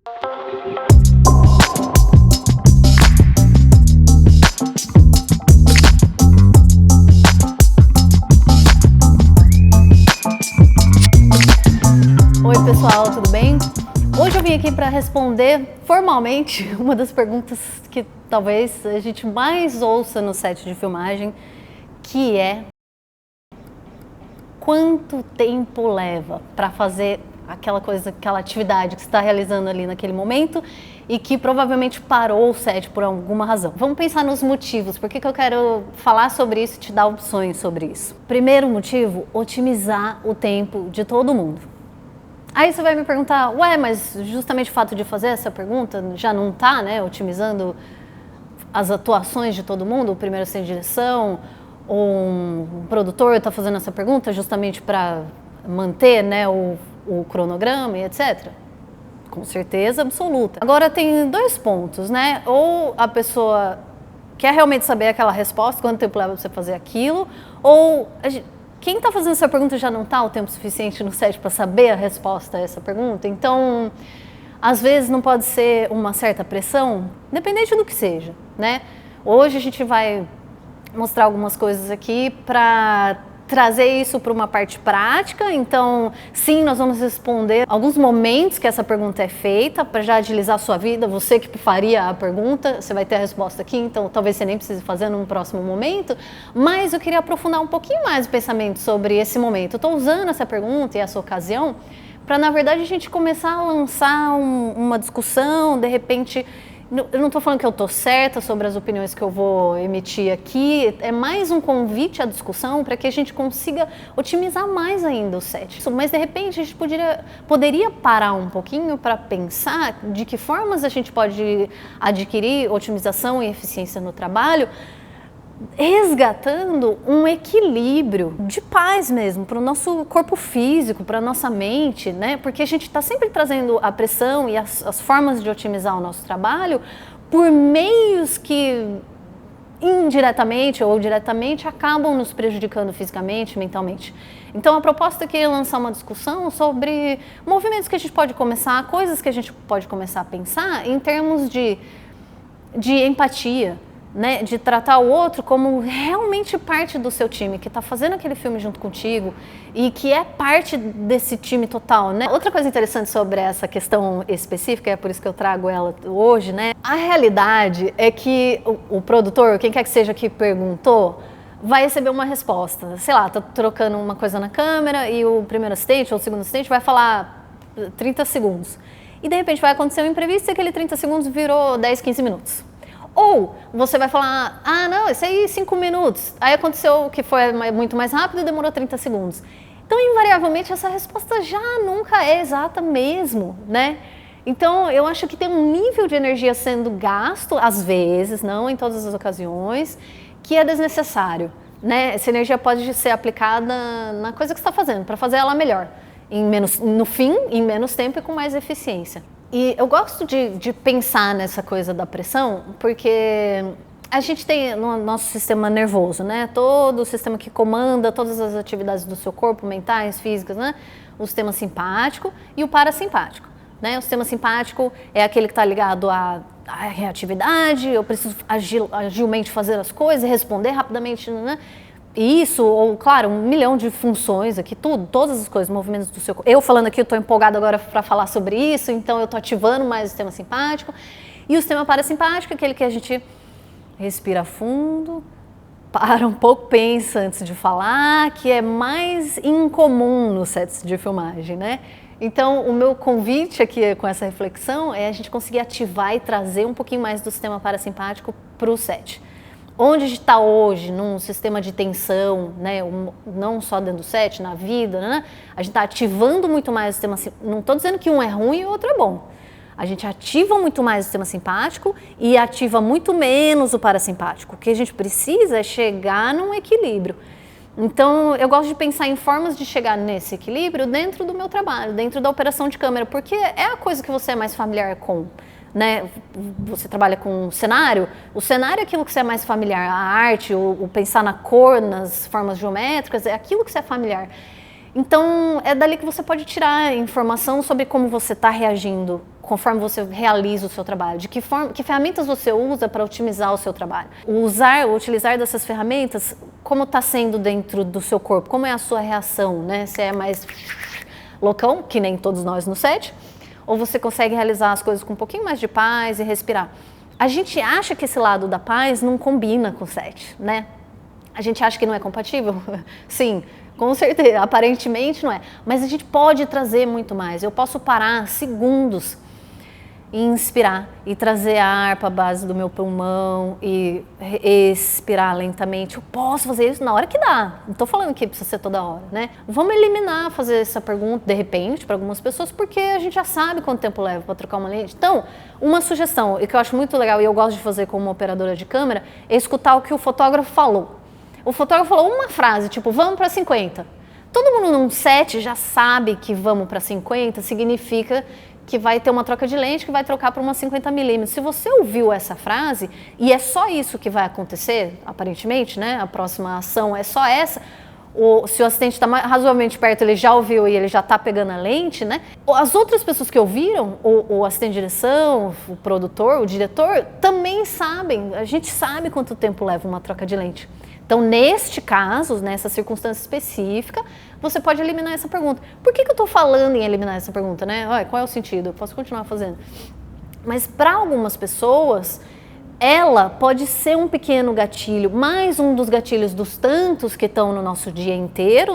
Oi pessoal, tudo bem? Hoje eu vim aqui para responder formalmente uma das perguntas que talvez a gente mais ouça no set de filmagem, que é: quanto tempo leva para fazer aquela coisa, aquela atividade que você está realizando ali naquele momento e que provavelmente parou o set por alguma razão? Vamos pensar nos motivos, por que eu quero falar sobre isso e te dar opções sobre isso. Primeiro motivo, otimizar o tempo de todo mundo. Aí você vai me perguntar, ué, mas justamente o fato de fazer essa pergunta já não está, né, otimizando as atuações de todo mundo? O primeiro assistente de direção, ou um produtor está fazendo essa pergunta justamente para manter, né, o cronograma e etc. Com certeza absoluta. Agora tem dois pontos, né? Ou a pessoa quer realmente saber aquela resposta, quanto tempo leva para você fazer aquilo, ou quem está fazendo essa pergunta já não está o tempo suficiente no set para saber a resposta a essa pergunta. Então, às vezes não pode ser uma certa pressão, independente do que seja, né? Hoje a gente vai mostrar algumas coisas aqui para trazer isso para uma parte prática. Então, sim, nós vamos responder alguns momentos que essa pergunta é feita para já agilizar a sua vida. Você que faria a pergunta, você vai ter a resposta aqui, então talvez você nem precise fazer num próximo momento. Mas eu queria aprofundar um pouquinho mais o pensamento sobre esse momento. Eu estou usando essa pergunta e essa ocasião para, na verdade, a gente começar a lançar uma discussão, de repente. Eu não estou falando que eu estou certa sobre as opiniões que eu vou emitir aqui, é mais um convite à discussão para que a gente consiga otimizar mais ainda o set. Mas de repente a gente poderia parar um pouquinho para pensar de que formas a gente pode adquirir otimização e eficiência no trabalho, resgatando um equilíbrio de paz mesmo para o nosso corpo físico, para a nossa mente, né? Porque a gente está sempre trazendo a pressão e as formas de otimizar o nosso trabalho por meios que indiretamente ou diretamente acabam nos prejudicando fisicamente, mentalmente. Então a proposta aqui é lançar uma discussão sobre movimentos que a gente pode começar, coisas que a gente pode começar a pensar em termos de empatia, né, de tratar o outro como realmente parte do seu time, que está fazendo aquele filme junto contigo e que é parte desse time total, né? Outra coisa interessante sobre essa questão específica, é por isso que eu trago ela hoje, né? A realidade é que o produtor, quem quer que seja que perguntou, vai receber uma resposta. Sei lá, tá trocando uma coisa na câmera e o primeiro assistente ou o segundo assistente vai falar 30 segundos. E de repente vai acontecer um imprevisto e aquele 30 segundos virou 10, 15 minutos. Ou você vai falar, ah não, isso aí 5 minutos. Aí aconteceu que foi muito mais rápido e demorou 30 segundos. Então, invariavelmente, essa resposta já nunca é exata mesmo, né? Então, eu acho que tem um nível de energia sendo gasto, às vezes, não em todas as ocasiões, que é desnecessário, né? Essa energia pode ser aplicada na coisa que você está fazendo, para fazer ela melhor, no fim, em menos tempo e com mais eficiência. E eu gosto de pensar nessa coisa da pressão, porque a gente tem no nosso sistema nervoso, né? Todo o sistema que comanda todas as atividades do seu corpo, mentais, físicas, né? O sistema simpático e o parasimpático, né? O sistema simpático é aquele que está ligado à reatividade, eu preciso agilmente fazer as coisas, responder rapidamente, né? Isso, ou claro, 1 milhão de funções aqui, tudo, todas as coisas, movimentos do seu corpo. Eu falando aqui, eu estou empolgada agora para falar sobre isso, então eu estou ativando mais o sistema simpático. E o sistema parasimpático é aquele que a gente respira fundo, para um pouco, pensa antes de falar, que é mais incomum nos sets de filmagem, né? Então, o meu convite aqui com essa reflexão é a gente conseguir ativar e trazer um pouquinho mais do sistema parasimpático para o set. Onde a gente está hoje, num sistema de tensão, né, não só dentro do set, na vida, né, a gente está ativando muito mais o sistema simpático. Não estou dizendo que um é ruim e o outro é bom. A gente ativa muito mais o sistema simpático e ativa muito menos o parasimpático. O que a gente precisa é chegar num equilíbrio. Então, eu gosto de pensar em formas de chegar nesse equilíbrio dentro do meu trabalho, dentro da operação de câmera, porque é a coisa que você é mais familiar com. Né? Você trabalha com cenário, o cenário é aquilo que você é mais familiar, a arte, o pensar na cor, nas formas geométricas, é aquilo que você é familiar. Então, é dali que você pode tirar informação sobre como você está reagindo conforme você realiza o seu trabalho, de que ferramentas você usa para otimizar o seu trabalho. Utilizar dessas ferramentas, como está sendo dentro do seu corpo, como é a sua reação, né? Se é mais loucão, que nem todos nós no set, ou você consegue realizar as coisas com um pouquinho mais de paz e respirar. A gente acha que esse lado da paz não combina com o set, né? A gente acha que não é compatível? Sim, com certeza, aparentemente não é. Mas a gente pode trazer muito mais. Eu posso parar segundos e inspirar e trazer ar para a base do meu pulmão e expirar lentamente. Eu posso fazer isso na hora que dá. Não estou falando que precisa ser toda hora, né? Vamos eliminar fazer essa pergunta de repente para algumas pessoas, porque a gente já sabe quanto tempo leva para trocar uma lente. Então, uma sugestão, e que eu acho muito legal e eu gosto de fazer como operadora de câmera, é escutar o que o fotógrafo falou. O fotógrafo falou uma frase, tipo, vamos para 50. Todo mundo num set já sabe que vamos para 50, significa que vai ter uma troca de lente, que vai trocar para uma 50mm. Se você ouviu essa frase, e é só isso que vai acontecer, aparentemente, né? A próxima ação é só essa. Se o assistente está razoavelmente perto, ele já ouviu e ele já está pegando a lente, né? As outras pessoas que ouviram, o assistente de direção, o produtor, o diretor, também sabem. A gente sabe quanto tempo leva uma troca de lente. Então, neste caso, nessa circunstância específica, você pode eliminar essa pergunta. Por que eu estou falando em eliminar essa pergunta, né? Olha, qual é o sentido? Eu posso continuar fazendo. Mas para algumas pessoas, ela pode ser um pequeno gatilho, mais um dos gatilhos dos tantos que estão no nosso dia inteiro,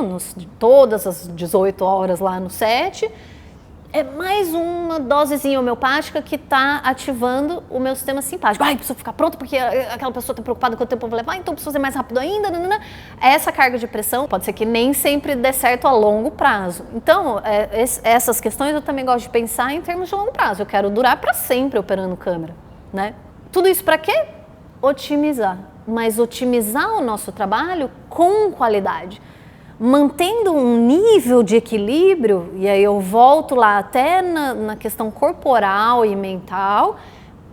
todas as 18 horas lá no set. É mais uma dosezinha homeopática que está ativando o meu sistema simpático. Ai, preciso ficar pronto porque aquela pessoa está preocupada quanto tempo eu vou levar, então preciso fazer mais rápido ainda. Nanana. Essa carga de pressão pode ser que nem sempre dê certo a longo prazo. Então, essas questões eu também gosto de pensar em termos de longo prazo. Eu quero durar para sempre operando câmera, né? Tudo isso para quê? Otimizar. Mas otimizar o nosso trabalho com qualidade. Mantendo um nível de equilíbrio, e aí eu volto lá até na questão corporal e mental,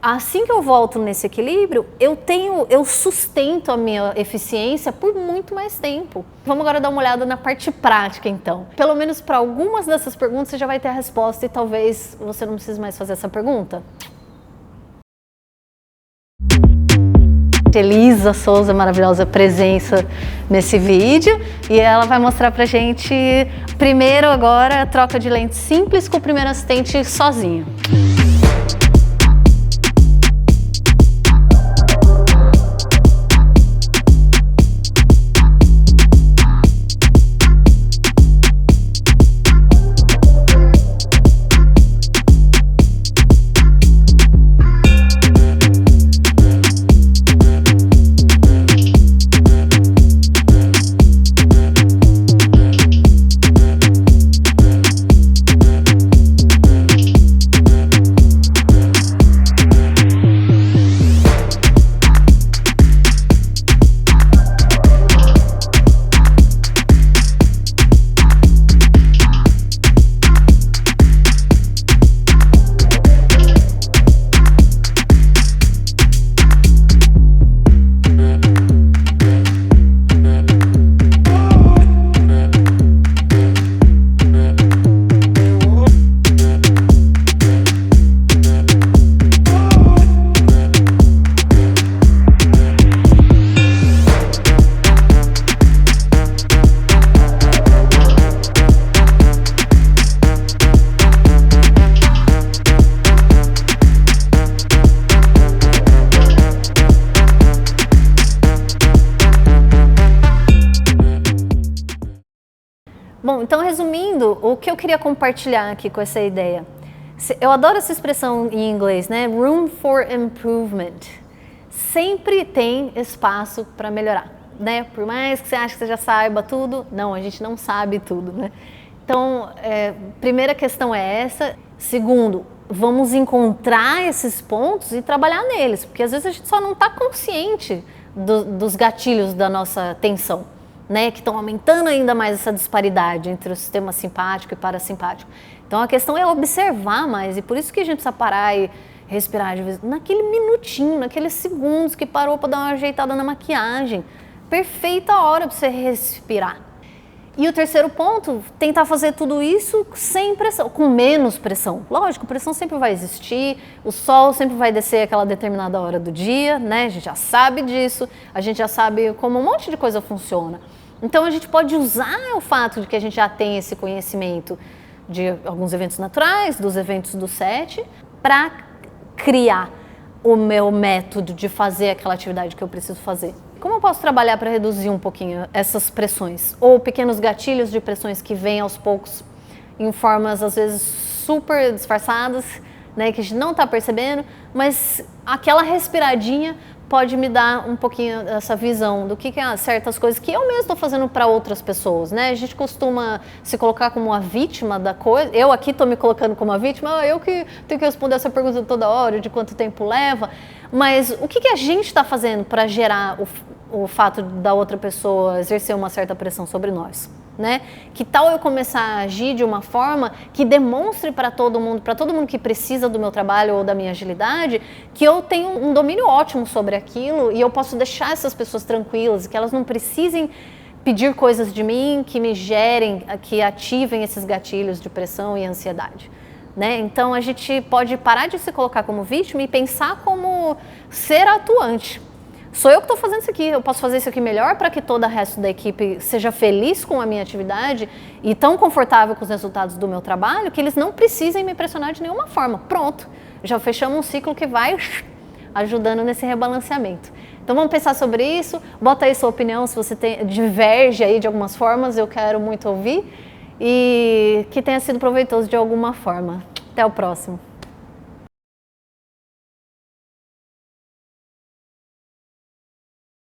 assim que eu volto nesse equilíbrio, eu sustento a minha eficiência por muito mais tempo. Vamos agora dar uma olhada na parte prática, então. Pelo menos para algumas dessas perguntas você já vai ter a resposta e talvez você não precise mais fazer essa pergunta. Elisa Souza, maravilhosa presença nesse vídeo, e ela vai mostrar pra gente primeiro agora a troca de lente simples com o primeiro assistente sozinho. Bom, então resumindo, o que eu queria compartilhar aqui com essa ideia. Eu adoro essa expressão em inglês, né? Room for improvement. Sempre tem espaço para melhorar, né? Por mais que você ache que você já saiba tudo, não, a gente não sabe tudo, né? Então, primeira questão é essa. Segundo, vamos encontrar esses pontos e trabalhar neles, porque às vezes a gente só não está consciente dos gatilhos da nossa tensão, né, que estão aumentando ainda mais essa disparidade entre o sistema simpático e parasimpático. Então a questão é observar mais, e por isso que a gente precisa parar e respirar de vez naquele minutinho, naqueles segundos que parou para dar uma ajeitada na maquiagem. Perfeita hora para você respirar. E o terceiro ponto, tentar fazer tudo isso sem pressão, com menos pressão. Lógico, pressão sempre vai existir, o sol sempre vai descer aquela determinada hora do dia, né? A gente já sabe disso, a gente já sabe como um monte de coisa funciona. Então a gente pode usar o fato de que a gente já tem esse conhecimento de alguns eventos naturais, dos eventos do SET, para criar o meu método de fazer aquela atividade que eu preciso fazer. Como eu posso trabalhar para reduzir um pouquinho essas pressões? Ou pequenos gatilhos de pressões que vêm aos poucos em formas, às vezes, super disfarçadas, né, que a gente não está percebendo, mas aquela respiradinha pode me dar um pouquinho essa visão do que certas coisas que eu mesmo estou fazendo para outras pessoas, né? A gente costuma se colocar como a vítima da coisa. Eu aqui estou me colocando como a vítima, eu que tenho que responder essa pergunta toda hora, de quanto tempo leva. Mas o que a gente está fazendo para gerar o fato da outra pessoa exercer uma certa pressão sobre nós? Né? Que tal eu começar a agir de uma forma que demonstre para todo mundo que precisa do meu trabalho ou da minha agilidade, que eu tenho um domínio ótimo sobre aquilo e eu posso deixar essas pessoas tranquilas, que elas não precisem pedir coisas de mim que me gerem, que ativem esses gatilhos de pressão e ansiedade. Né? Então a gente pode parar de se colocar como vítima e pensar como ser atuante. Sou eu que estou fazendo isso aqui, eu posso fazer isso aqui melhor para que todo o resto da equipe seja feliz com a minha atividade e tão confortável com os resultados do meu trabalho que eles não precisem me pressionar de nenhuma forma. Pronto, já fechamos um ciclo que vai ajudando nesse rebalanceamento. Então vamos pensar sobre isso, bota aí sua opinião, se você diverge aí de algumas formas, eu quero muito ouvir e que tenha sido proveitoso de alguma forma. Até o próximo.